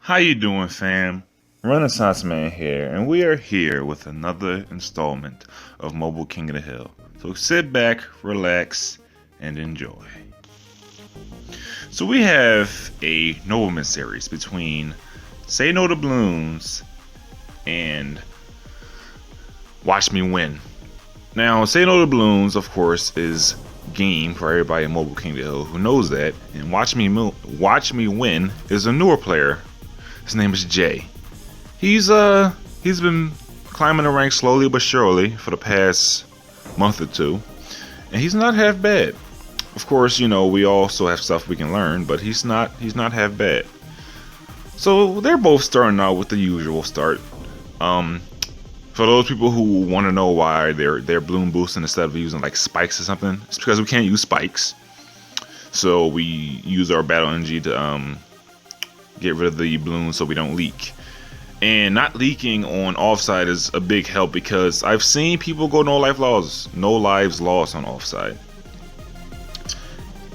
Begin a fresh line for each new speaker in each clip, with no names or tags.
How you doing, fam? Renaissance Man here, and we are here with another installment of Mobile King of the Hill. So sit back, relax, and enjoy. So we have a Nobleman series between Say No to Bloons and Watch Me Win. Now, Say No to Bloons, of course, is game for everybody in Mobile King of the Hill who knows that, and Watch Me Win is a newer player. His name is Jay. He's been climbing the ranks slowly but surely for the past month or two, and he's not half bad. Of course, you know, we also have stuff we can learn, but he's not half bad. So they're both starting out with the usual start. For those people who want to know why they're bloom boosting instead of using like spikes or something, it's because we can't use spikes. So we use our battle energy to get rid of the balloons so we don't leak. And not leaking on offside is a big help because I've seen people go no lives lost on offside.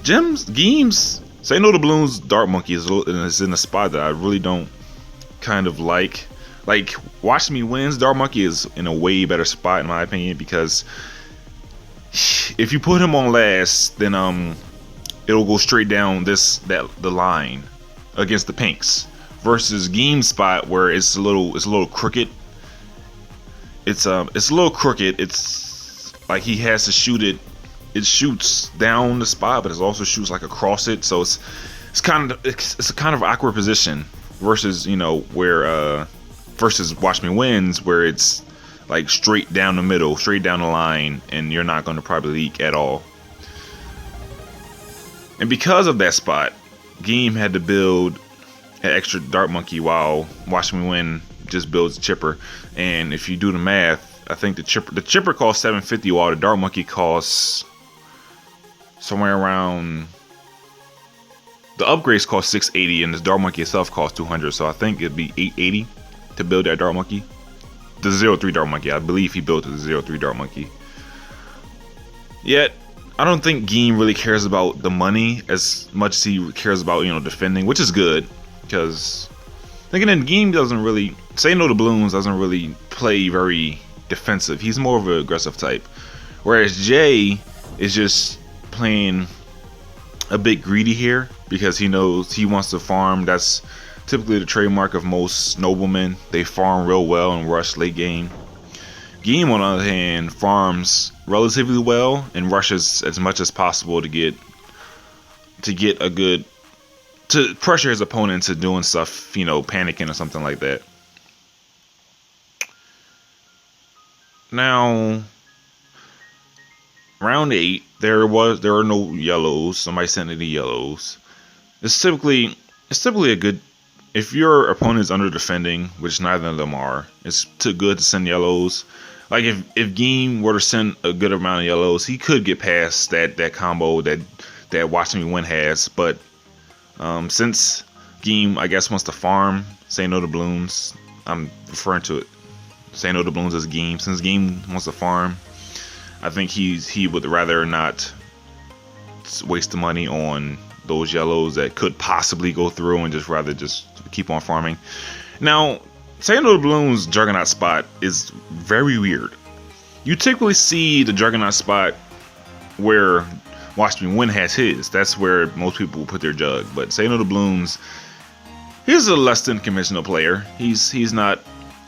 Games Say No to Bloons Dart Monkey is in a spot that I really don't kind of like. Like, Watch Me Win's Dart Monkey is in a way better spot in my opinion, because if you put him on last, then it'll go straight down the line against the pinks, versus Game spot where it's a little crooked. It's a little crooked. It's like he has to shoot it. It shoots down the spot, but it also shoots like across it. So it's a kind of awkward position versus, you know, where versus Watch Me Wins, where it's like straight down the middle, straight down the line, and you're not going to probably leak at all. And because of that spot, Game had to build an extra Dart Monkey while Watch Me Win just builds a chipper. And if you do the math, I think the chipper costs 750 while the Dart Monkey costs somewhere around, the upgrades cost 680 and the Dart Monkey itself costs 200. So I think it'd be 880 to build that Dart Monkey. The 03 Dart Monkey. I believe he built the 03 Dart Monkey. Yet I don't think Game really cares about the money as much as he cares about, you know, defending, which is good, because thinking that Game doesn't really, Say No to Bloons doesn't really play very defensive. He's more of an aggressive type, whereas Jay is just playing a bit greedy here because he knows he wants to farm. That's typically the trademark of most noblemen. They farm real well and rush late game. Game, on the other hand, farms relatively well and rushes as much as possible to get a good, to pressure his opponent into doing stuff, you know, panicking or something like that. Now, round 8, there are no yellows. Somebody sent any yellows. It's typically a good, if your opponent is under defending, which neither of them are, it's too good to send yellows. Like if Game were to send a good amount of yellows, he could get past that combo that Watch Me Win has. But since Game, I guess, wants to farm Say No to Bloons, I'm referring to it, Say No to Bloons as Game. Since Game wants to farm, I think he would rather not waste the money on those yellows that could possibly go through and just rather just keep on farming. Now, Say No to Bloons Juggernaut spot is very weird. You typically see the Juggernaut spot where Watch Me Win has his. That's where most people will put their jug. But Say No to Bloons, he's a less than conventional player. He's not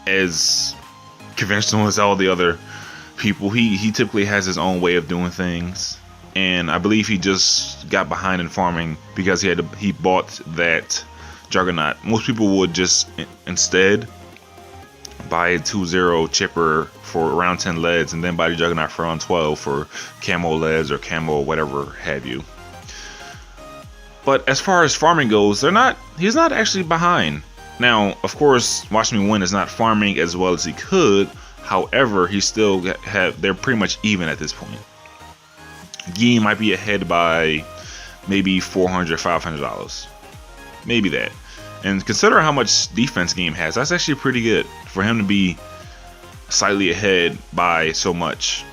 as conventional as all the other people. He typically has his own way of doing things. And I believe he just got behind in farming because he bought that Juggernaut. Most people would just instead buy a 2-0 chipper for around 10 leads and then buy the Juggernaut for around 12 for camo leads or camo whatever have you. But as far as farming goes, he's not actually behind. Now, of course, Watch Me Win is not farming as well as he could. However, they're pretty much even at this point. Game might be ahead by maybe $400, $500, maybe that. And consider how much defense Game has. That's actually pretty good for him to be slightly ahead by so much.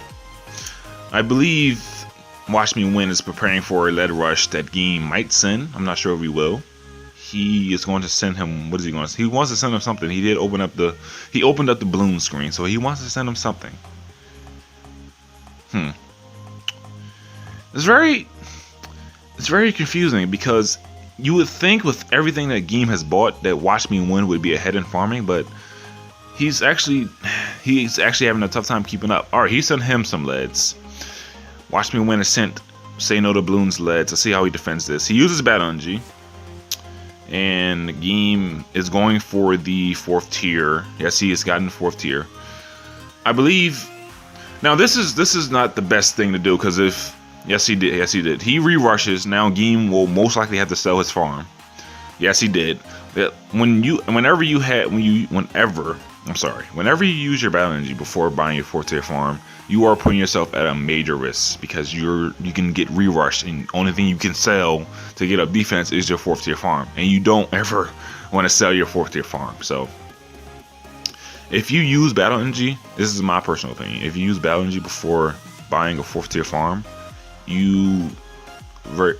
I believe Watch Me Win is preparing for a lead rush that Game might send. I'm not sure if he will. he is going to send him. What is he going to? He wants to send him something. He did open up the. He opened up the balloon screen, so he wants to send him something. It's very confusing because you would think with everything that Game has bought that Watch Me Win would be ahead in farming, but he's actually having a tough time keeping up. All right, he sent him some leads. Watch Me Win has sent Say No to Bloons leads. Let's see how he defends this. He uses Battle Energy, and Game is going for the 4th tier. Yes, he has gotten the 4th tier. I believe. Now this is not the best thing to do because if yes he did. He re-rushes. Now Game will most likely have to sell his farm. Yes, he did. Whenever you use your Battle Energy before buying your 4th tier farm, you are putting yourself at a major risk because you can get re-rushed, and the only thing you can sell to get up defense is your 4th tier farm, and you don't ever want to sell your 4th tier farm. So if you use Battle Energy, this is my personal opinion, if you use Battle Energy before buying a 4th tier farm, you will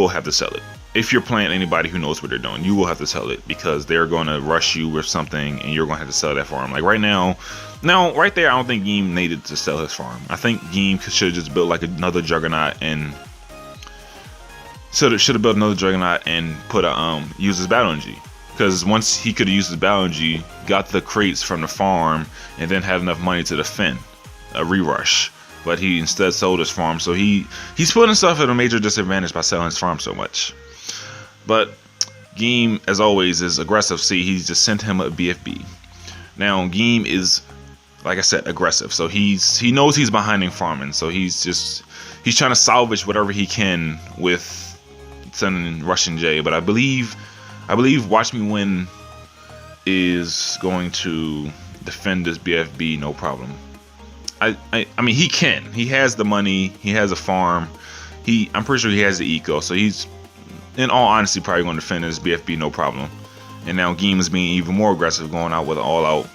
have to sell it. If you're playing anybody who knows what they're doing, you will have to sell it because they're going to rush you with something and you're going to have to sell that farm. Like right now, right there, I don't think Game needed to sell his farm. I think Game should have just built like another Juggernaut and should have built another Juggernaut and put use his Battle Energy. Because once he could have used his Battle Energy, got the crates from the farm, and then had enough money to defend a re-rush. But he instead sold his farm, so he's putting himself at a major disadvantage by selling his farm so much. But Game, as always, is aggressive. See, he's just sent him a BFB. Now Game is, like I said, aggressive. So he knows he's behind in farming. So he's trying to salvage whatever he can with sending Russian J. But I believe Watch Me Win is going to defend this BFB no problem. I mean, he can. He has the money. He has a farm. I'm pretty sure he has the eco. So he's, in all honesty, probably going to defend his BFB no problem. And now Game is being even more aggressive, going out with an all-out.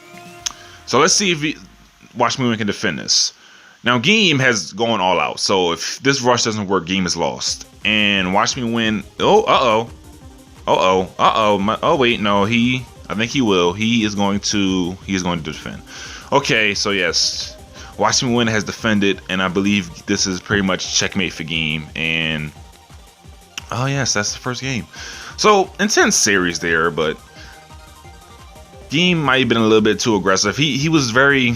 So let's see if Watch Me Win can defend this. Now Game has gone all out. So if this rush doesn't work, Game is lost. And Watch Me Win. Oh, wait, no. I think he will. He is going to defend. Okay, so yes. Watch Me Win has defended, and I believe this is pretty much checkmate for Game. And oh yes, that's the first game. So intense series there, but Game might have been a little bit too aggressive. He was very,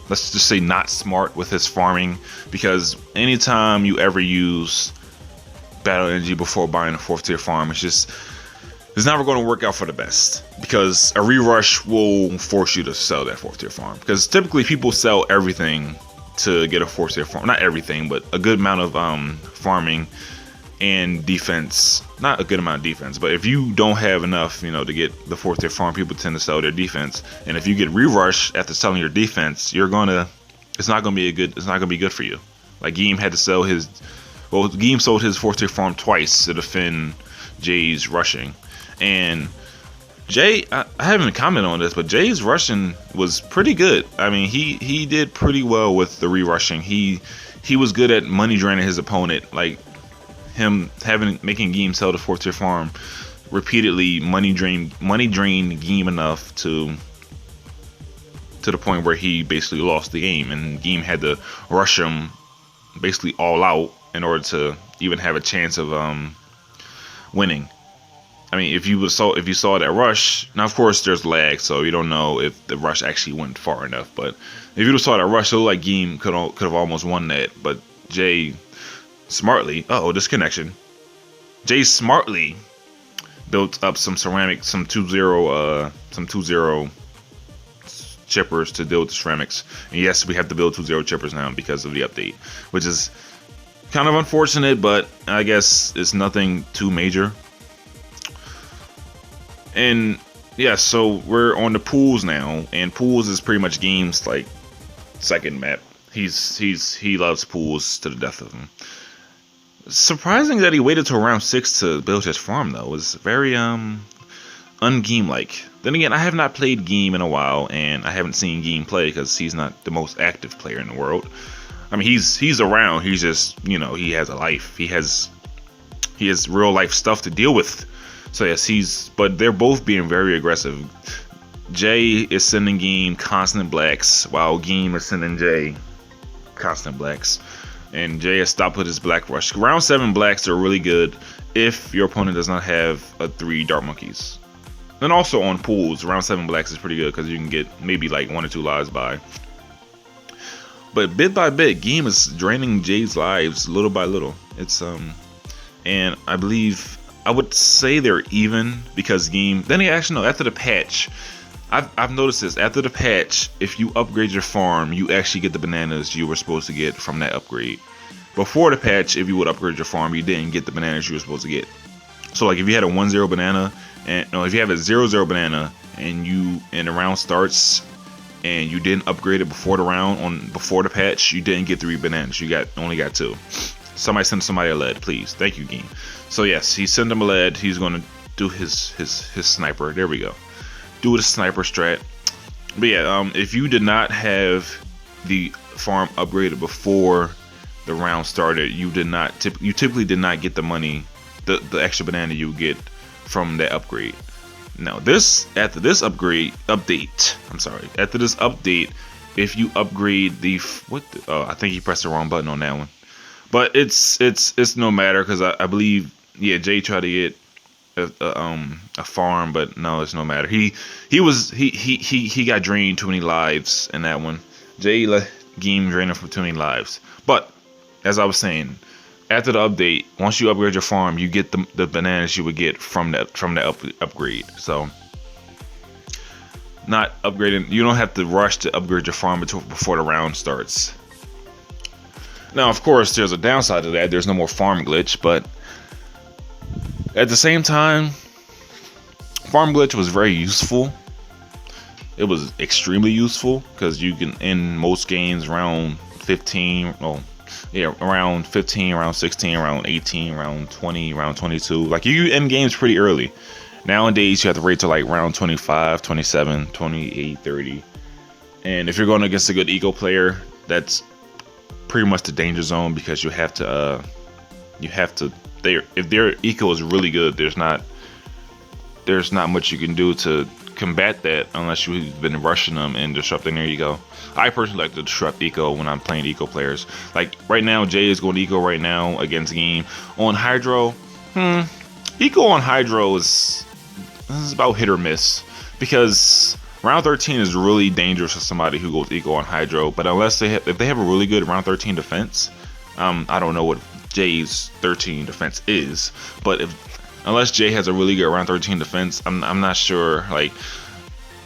let's just say, not smart with his farming, because anytime you ever use Battle Energy before buying a 4th tier farm, it's never going to work out for the best, because a re-rush will force you to sell that 4th tier farm. Because typically people sell everything to get a 4th tier farm. Not everything, but a good amount of farming and defense. Not a good amount of defense, but if you don't have enough, to get the 4th tier farm, people tend to sell their defense. And if you get re-rush after selling your defense, it's not going to be good for you. Like Game had to sell Game sold his 4th tier farm twice to defend Jay's rushing. And Jay, I haven't commented on this, but Jay's rushing was pretty good. I mean, he did pretty well with the re-rushing. He was good at money draining his opponent, like him making Game sell the 4th tier farm repeatedly. Money drained Game enough to the point where he basically lost the game, and Game had to rush him basically all out in order to even have a chance of winning. I mean, if you saw that rush, now of course there's lag, so you don't know if the rush actually went far enough. But if you saw that rush, it looked like Game could have almost won that. But Jay smartly, disconnection. Jay smartly built up some ceramic, some 2-0 chippers to deal with the ceramics. And yes, we have to build 2-0 chippers now because of the update, which is kind of unfortunate, but I guess it's nothing too major. And yeah, so we're on the pools now, and pools is pretty much Game's like second map. He loves pools to the death of him. Surprising that he waited till round 6 to build his farm, though. It was very ungame-like. Then again, I have not played Game in a while, and I haven't seen Game play because he's not the most active player in the world. I mean, he's around. He's just, he has a life. He has He has real life stuff to deal with. So yes, but they're both being very aggressive. Jay is sending Game constant blacks, while Game is sending Jay constant blacks. And Jay has stopped with his black rush. Round 7 blacks are really good if your opponent does not have 3 dart monkeys. And also on pools, round 7 blacks is pretty good because you can get maybe like 1 or 2 lives by. But bit by bit, Game is draining Jay's lives little by little. It's and I believe I would say they're even because Game. Then actually no, after the patch, I've noticed this. After the patch, if you upgrade your farm, you actually get the bananas you were supposed to get from that upgrade. Before the patch, if you would upgrade your farm, you didn't get the bananas you were supposed to get. So like if you had a 1-0 banana, and no, if you have a 0-0 banana and the round starts and you didn't upgrade it before the patch, you didn't get 3 bananas. You only got 2. Somebody send somebody a lead, please. Thank you, Game. So yes, he sent him a lead. He's gonna do his sniper. There we go. Do the sniper strat. But yeah, if you did not have the farm upgraded before the round started, you typically did not get the money, the extra banana you get from that upgrade. Now after this update, if you upgrade I think you pressed the wrong button on that one. But it's no matter because I believe Jay tried to get a farm, but no, it's no matter. He got drained too many lives in that one. Jay let Game drain him for too many lives. But as I was saying, after the update, once you upgrade your farm, you get the bananas you would get from the upgrade. So not upgrading, you don't have to rush to upgrade your farm before the round starts. Now, of course, there's a downside to that. There's no more farm glitch, but at the same time, farm glitch was very useful. It was extremely useful because you can end most games around 15. Around 15, around 16, around 18, around 20, around 22. Like you end games pretty early. Nowadays, you have to wait till like round 25, 27, 28, 30. And if you're going against a good eco player, that's pretty much the danger zone because if their eco is really good, there's not much you can do to combat that unless you've been rushing them and disrupting their eco. I personally like to disrupt eco when I'm playing eco players. Like right now, Jay is going eco right now against Game on Hydro. Eco on Hydro is about hit or miss because round 13 is really dangerous for somebody who goes eco on Hydro. But if they have a really good round 13 defense, I don't know what Jay's 13 defense is, but unless Jay has a really good round 13 defense, I'm not sure. Like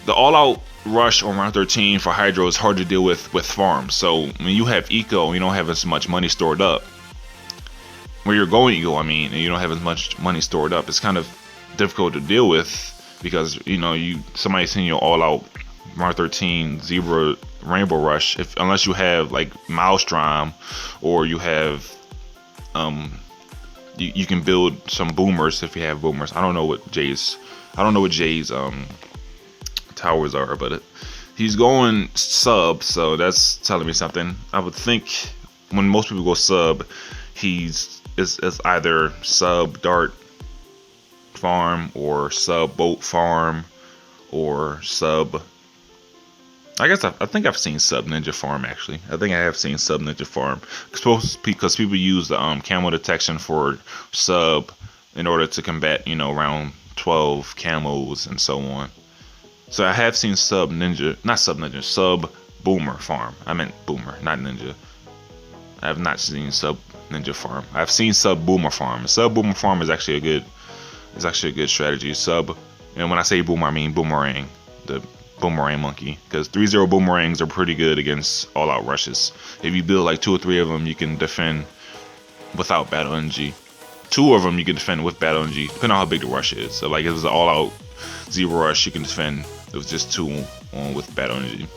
the all-out rush on round 13 for Hydro is hard to deal with farms. So when you have eco, you don't have as much money stored up. Where you're going eco, and you don't have as much money stored up, it's kind of difficult to deal with because somebody sending you all-out round 13 zebra rainbow rush. Unless you have like Maelstrom or you have you can build some boomers if you have boomers. I don't know what Jay's towers are, but he's going sub, so that's telling me something. I would think when most people go sub, it's either sub dart farm or sub boat farm or sub. I guess I think I've seen sub ninja farm actually. I think I have seen sub ninja farm because people use the camo detection for sub in order to combat round 12 camos and so on. So I have seen sub boomer farm. I meant boomer, not ninja. I have not seen sub ninja farm. I've seen sub boomer farm. Sub boomer farm is actually a good strategy. Sub, and when I say boomer, I mean boomerang, the boomerang monkey, because 3-0 boomerangs are pretty good against all-out rushes. If you build like 2 or 3 of them, you can defend without battle energy. 2 of them you can defend with battle energy, depending on how big the rush is. So like if it's an all-out zero rush, you can defend with just 2 on with battle energy.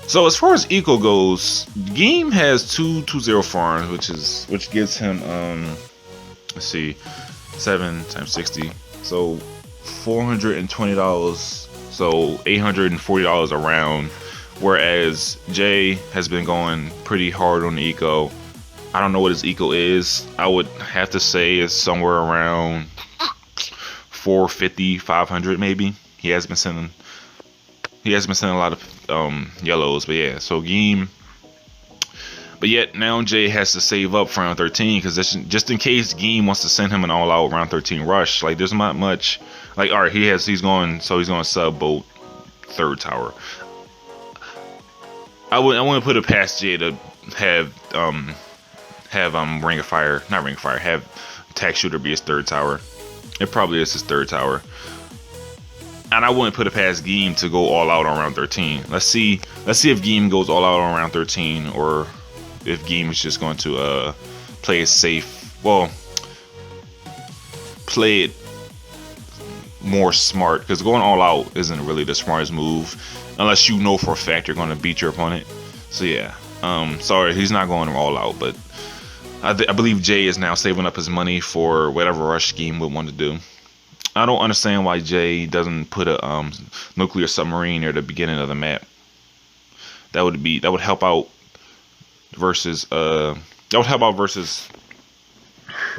So as far as eco goes, Game has 2 2-0 farms, which gives him let's see, 7 times 60, so $420. So $840 a round, whereas Jay has been going pretty hard on the eco, I don't know what his eco is. I would have to say it's somewhere around 450, 500 maybe. He has been sending a lot of yellows, but yeah. So Game, but yet now Jay has to save up for round 13 because just in case Game wants to send him an all-out round 13 rush. Like there's not much. Like all right, he's going sub boat third tower. I want to put it past Jay to have Ring of Fire, not Ring of Fire, have Attack Shooter be his third tower. It probably is his third tower. And I wouldn't put it past Game to go all out on round 13. Let's see if Game goes all out on round 13, or if Game is just going to play it safe. Well, play it more smart, because going all out isn't really the smartest move unless you know for a fact you're going to beat your opponent. So yeah, sorry, he's not going all out, but I believe Jay is now saving up his money for whatever rush Game would want to do. I don't understand why Jay doesn't put a nuclear submarine near the beginning of the map. That would help out versus all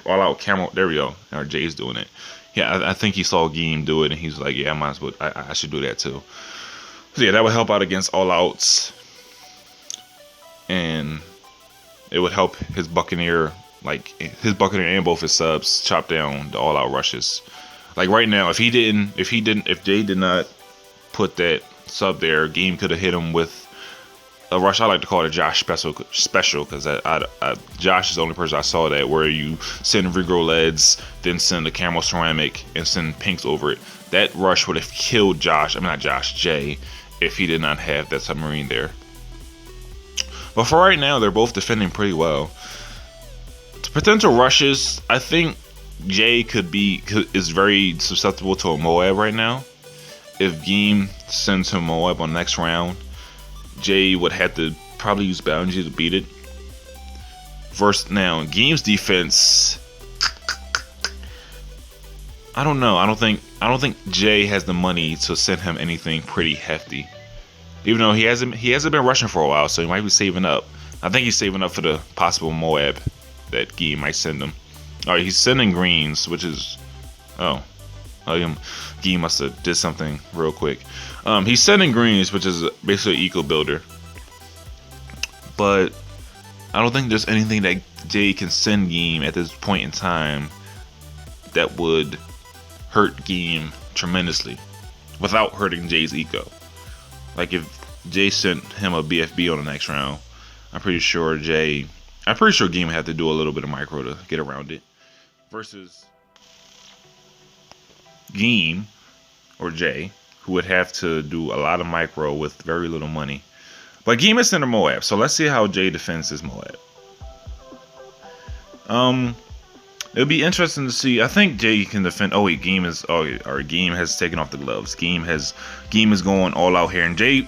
out camel. There we go. Or Jay's doing it. Yeah, I think he saw Game do it and he's like, yeah, I might as well. I should do that too. So yeah, that would help out against all outs, and it would help his Buccaneer, and both his subs chop down the all out rushes. Like right now, if Jay did not put that sub there, Game could have hit him with a rush. I like to call it a Josh special, because Josh is the only person I saw that where you send regrow leads, then send a camel ceramic, and send pinks over it. That rush would have killed Jay, if he did not have that submarine there. But for right now, they're both defending pretty well. To potential rushes, I think Jay is very susceptible to a Moab right now. If Game sends him Moab on next round, Jay would have to probably use Bounty to beat it. First, now Game's defense, I don't know. I don't think Jay has the money to send him anything pretty hefty. Even though he hasn't been rushing for a while, so he might be saving up. I think he's saving up for the possible Moab that Game might send him. Alright, he's sending greens, which is Game must have did something real quick. He's sending greens, which is basically an eco builder. But I don't think there's anything that Jay can send Game at this point in time that would hurt Game tremendously without hurting Jay's eco. Like if Jay sent him a BFB on the next round, I'm pretty sure Game would have to do a little bit of micro to get around it. Versus Game or Jay, who would have to do a lot of micro with very little money. But Game is in a Moab, so let's see how Jay defends his Moab. It'll be interesting to see. I think Jay can defend. Oh wait, Game has taken off the gloves. Game is going all out here, and Jay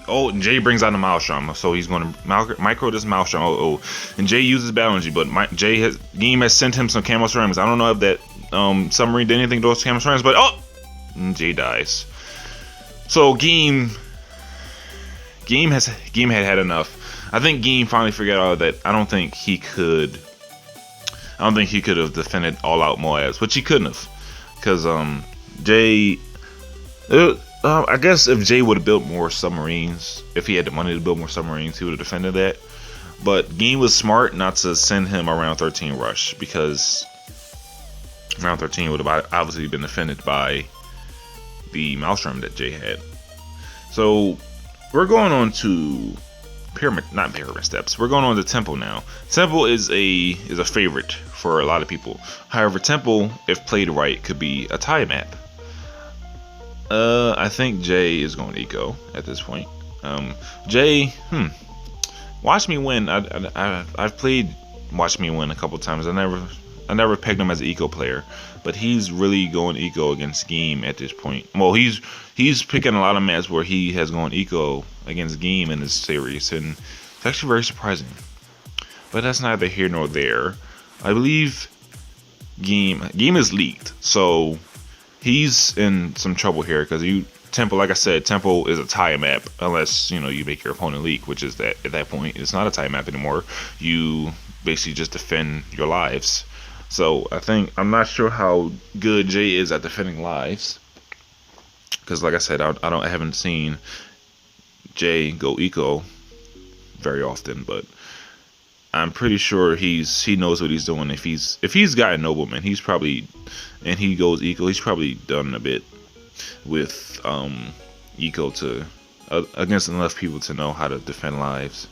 brings out the Maelstrom, so he's going to micro this Maelstrom. And Jay uses Balance, but Game has sent him some camo ceramics. I don't know if that submarine did anything to those camo ceramics, but Jay dies. So Game had enough. I think Game finally figured out that I don't think he could have defended all out Moabs, which he couldn't have, because Jay. I guess if Jay would have built more submarines, if he had the money to build more submarines, he would have defended that. But Game was smart not to send him a round 13 rush, because round 13 would have obviously been defended by the Maelstrom that Jay had. So we're going on to pyramid steps. We're going on to Temple now. Temple is a favorite for a lot of people. However, Temple, if played right, could be a tie map. I think Jay is going eco at this point. Jay, Watch Me Win. I've played Watch Me Win a couple times. I never pegged him as an eco player, but he's really going eco against Game at this point. Well, he's picking a lot of maps where he has gone eco against Game in this series, and it's actually very surprising. But that's neither here nor there. I believe Game is leaked, so he's in some trouble here, because Temple, like I said, Temple is a tie map unless you make your opponent leak, which is that at that point it's not a tie map anymore. You basically just defend your lives. So I'm not sure how good Jay is at defending lives, because like I said, I haven't seen Jay go eco very often, but I'm pretty sure he knows what he's doing. If he's got a Nobleman, he's probably, and he goes eco, he's probably done a bit with eco to against enough people to know how to defend lives.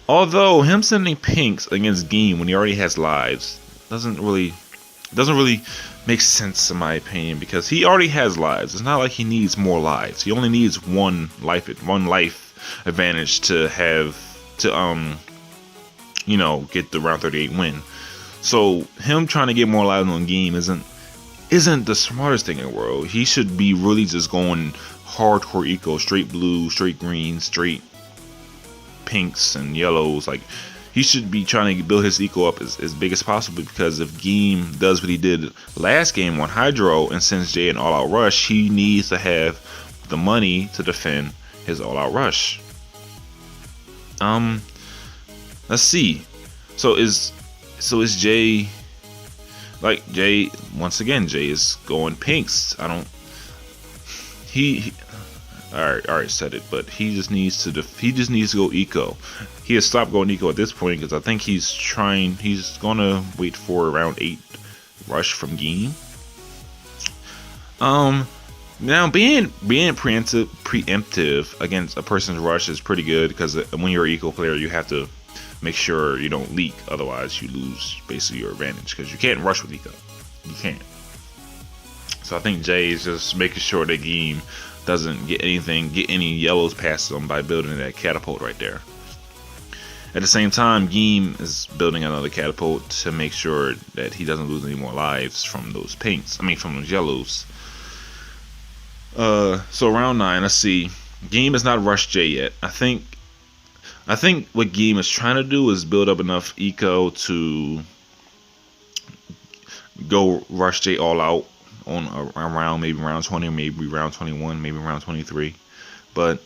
Although him sending pinks against Game when he already has lives doesn't really make sense in my opinion, because he already has lives. It's not like he needs more lives. He only needs one life advantage to have to you know, get the round 38 win. So him trying to get more lives on Game isn't the smartest thing in the world. He should be really just going hardcore eco, straight blue, straight green, straight pinks and yellows. Like, he should be trying to build his eco up as big as possible, because if Game does what he did last game on Hydro and sends Jay an all-out rush, he needs to have the money to defend his all-out rush. Let's see. So is Jay, like, Jay, once again, Jay is going pinks. I don't, he alright, said it, but he just needs to go eco. He has stopped going eco at this point, because I think he's gonna wait for round 8 rush from Game. Now being preemptive against a person's rush is pretty good, because when you're an eco player, you have to make sure you don't leak, otherwise you lose basically your advantage, because you can't rush with eco. You can't. So I think Jay is just making sure that Game doesn't get any yellows past him by building that catapult right there. At the same time, Game is building another catapult to make sure that he doesn't lose any more lives from those pinks. From those yellows. So round 9, let's see. Game has not rushed Jay yet. I think what Game is trying to do is build up enough eco to go rush Jay all out on around maybe round 20, or maybe round 21, maybe round 23. But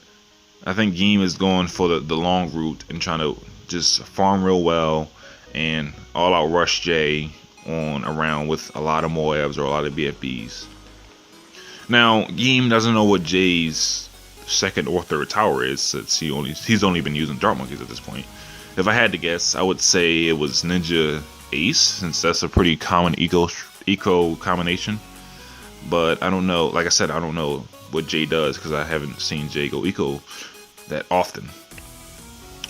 I think Game is going for the long route and trying to just farm real well and all out rush Jay on around with a lot of Moabs or a lot of BFBs. Now, Game doesn't know what Jay's second or third tower is, since he's only been using Dart Monkeys at this point. If I had to guess, I would say it was Ninja Ace, since that's a pretty common eco combination. But I don't know. Like I said, I don't know what Jay does, because I haven't seen Jay go eco that often.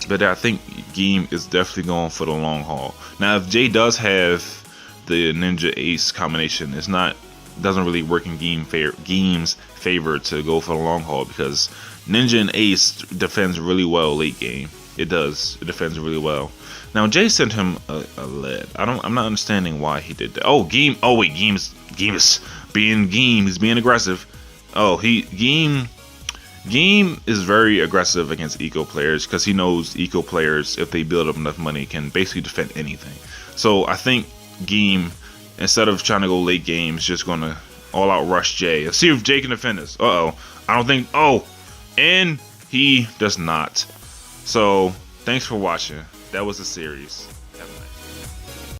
But I think Game is definitely going for the long haul. Now, if Jay does have the Ninja Ace combination, doesn't really work in Game's favor to go for the long haul, because Ninja and Ace defends really well late game. It does. It defends really well. Now, Jay sent him a lead. I'm not understanding why he did that. Oh, Game. Oh wait, Game is being Game. He's being aggressive. Oh, Game is very aggressive against eco players, because he knows eco players, if they build up enough money, can basically defend anything. So I think Game, instead of trying to go late game, is just gonna all out rush Jay. Let's see if Jay can defend this. I don't think. Oh, and he does not. So thanks for watching. That was the series.